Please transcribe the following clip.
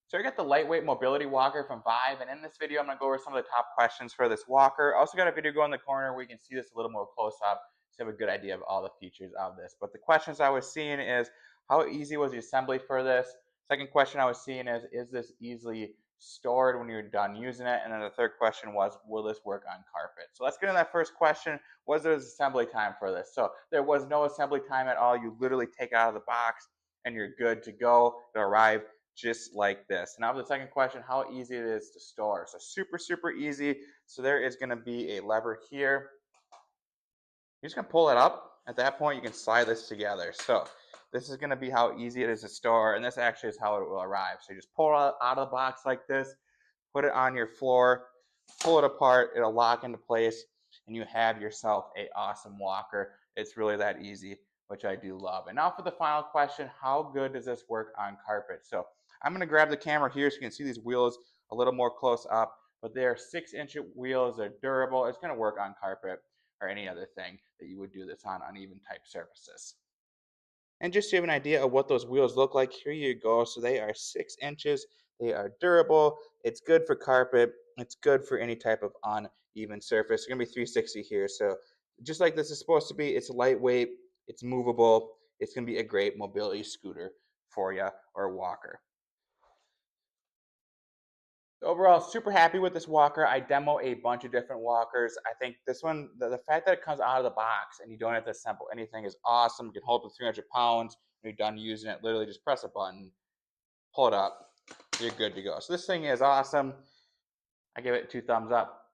So I got the lightweight mobility walker from Vive, and in this video I'm going to go over some of the top questions for this walker. I also got a video go in the corner where you can see this a little more close up, so you have a good idea of all the features of this. But the questions I was seeing is, how easy was the assembly for this? Second question I was seeing is this easily stored when you're done using it? And then the third question was, will this work on carpet? So let's get into that first question. Was there assembly time for this? So there was no assembly time at all. You literally take it out of the box and you're good to go. It'll arrive just like this. Now for the second question, how easy it is to store. So super easy. So there is going to be a lever here. You're just going to pull it up. At that point, you can slide this together. So this is going to be how easy it is to store, and this actually is how it will arrive. So you just pull it out of the box like this, put it on your floor, pull it apart, it'll lock into place, and you have yourself an awesome walker. It's really that easy, which I do love. And now for the final question, how good does this work on carpet? So I'm going to grab the camera here so you can see these wheels a little more close up, but they're 6-inch wheels, they're durable, it's going to work on carpet or any other thing that you would do this on uneven type surfaces. And just to have an idea of what those wheels look like, here you go. So they are 6 inches. They are durable. It's good for carpet. It's good for any type of uneven surface. It's going to be 360 here. So just like this is supposed to be, it's lightweight. It's movable. It's going to be a great mobility scooter for you or walker. Overall, super happy with this walker. I demo a bunch of different walkers. I think this one, the fact that it comes out of the box and you don't have to assemble anything is awesome. You can hold it to 300 pounds. When you're done using it, literally just press a button, pull it up, you're good to go. So this thing is awesome. I give it 2 thumbs up.